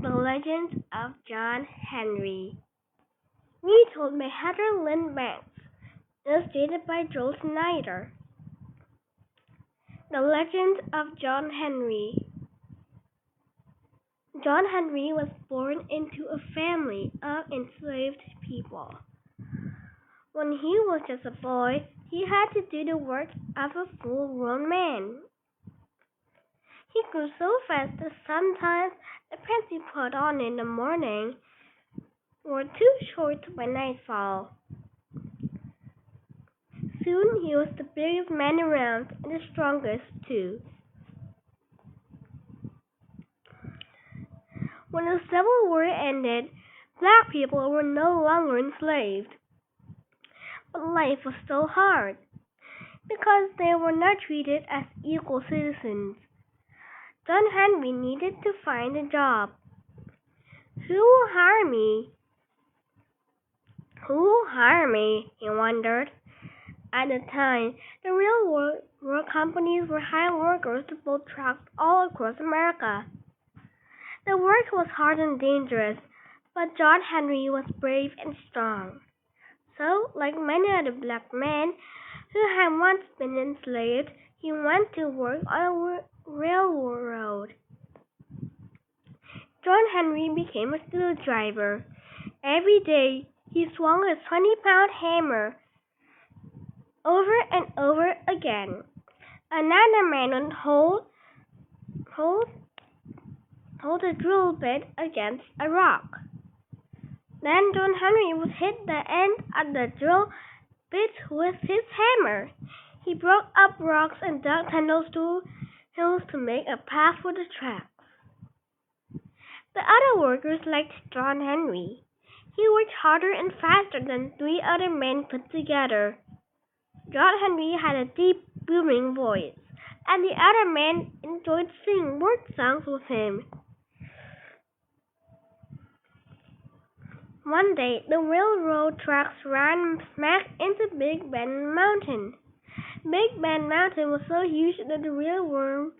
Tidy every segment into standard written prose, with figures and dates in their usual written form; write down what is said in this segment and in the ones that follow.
The Legend of John Herry. Retold by Heather Lynn Banks. Illustrated by Joel Snyder. The Legend of John Herry. John Herry was born into a family of enslaved people. When he was just a boy, he had to do the work of a full-grown man. He grew so fast that sometimes the pants he put on in the morning were too short by nightfall. Soon he was the biggest man around and the strongest too. When the Civil War ended, black people were no longer enslaved. But life was still hard, because they were not treated as equal citizens. John Herry needed to find a job. Who will hire me? Who will hire me? He wondered. At the time, the railroad companies were hiring workers to build tracks all across America. The work was hard and dangerous, but John Herry was brave and strong. So, like many other black men who had once been enslaved, he went to work on a railroad. John Herry became a steel driver. Every day, he swung a 20-pound hammer over and over again. Another man would hold a drill bit against a rock. Then John Herry would hit the end of the drill bit with his hammer. He broke up rocks and dug tunnels to hills to make a path for the tracks. The other workers liked John Herry. He worked harder and faster than 3 other men put together. John Herry had a deep, booming voice, and the other men enjoyed singing work songs with him. One day, the railroad tracks ran smack into Big Bend Mountain. Big Bend Mountain was so huge that the railroad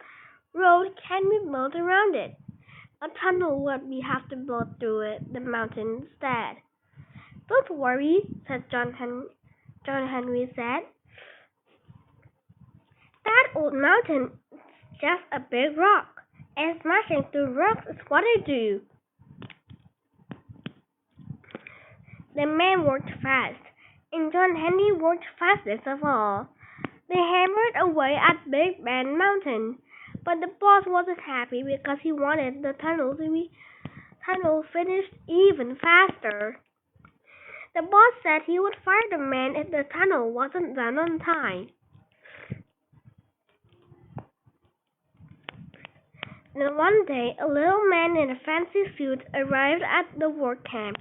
can't be built around it. A tunnel would have to build through the mountain instead. Don't worry, said John Herry said. That old mountain is just a big rock, and smashing through rocks is what I do. The men worked fast, and John Herry worked fastest of all. They hammered away at Big Bend Mountain, but the boss wasn't happy because he wanted the tunnel finished even faster. The boss said he would fire the man if the tunnel wasn't done on time. Then one day, a little man in a fancy suit arrived at the work camp.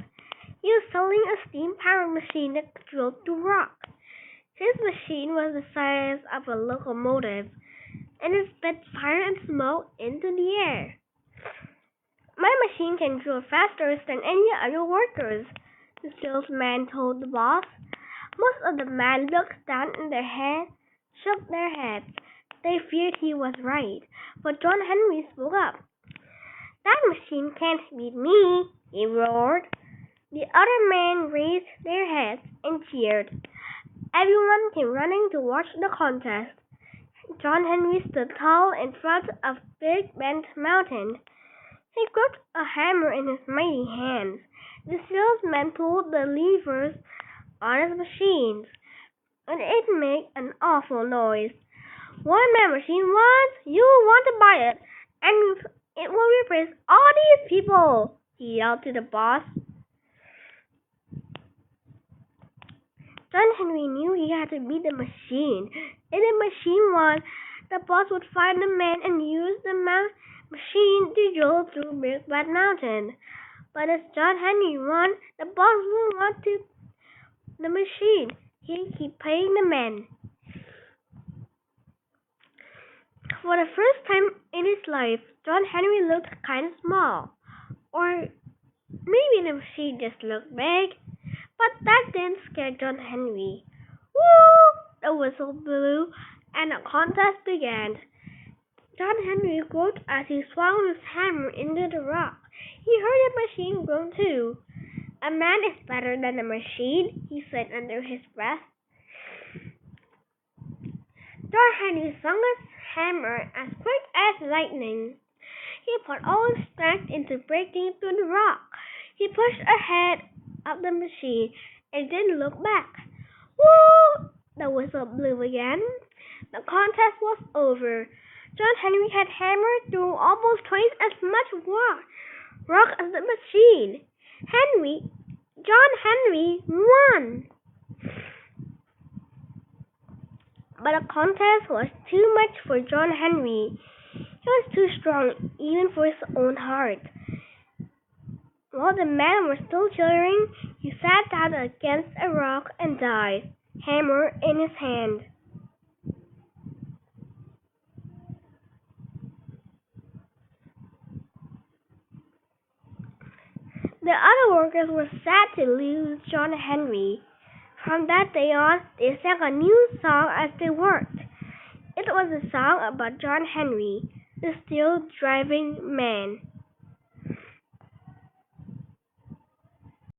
He was selling a steam-powered machine that drilled through rock. His machine was the size of a locomotive, and it spit fire and smoke into the air. My machine can drill faster than any other workers, the salesman told the boss. Most of the men looked down and shook their heads. They feared he was right, but John Herry spoke up. That machine can't beat me, he roared. The other men raised their heads and cheered. Everyone came running to watch the contest. John Herry stood tall in front of Big Bend Mountain. He gripped a hammer in his mighty hands. The salesman pulled the levers on his machines, and it made an awful noise. One-man machine once, you will want to buy it, and it will replace all these people, he yelled to the boss. John Herry knew he had to beat the machine. If the machine won, the boss would fire the man and use the machine to drill through Big Bend Mountain. But as John Herry won, the boss wouldn't want the machine. He'd keep paying the men. For the first time in his life, John Herry looked kind of small. Or maybe the machine just looked big. But that didn't scare John Herry. Woo! The whistle blew, and the contest began. John Herry groaned as he swung his hammer into the rock. He heard the machine groan too. "A man is better than a machine," he said under his breath. John Henry swung his hammer as quick as lightning. He put all his strength into breaking through the rock. He pushed ahead of the machine and didn't look back. Woo! The whistle blew again. The contest was over. John Henry had hammered through almost twice as much rock as the machine. John Henry won! But the contest was too much for John Henry. He was too strong even for his own heart. While the men were still cheering, he sat down against a rock and died, hammer in his hand. The other workers were sad to lose John Henry. From that day on, they sang a new song as they worked. It was a song about John Henry, the steel driving man.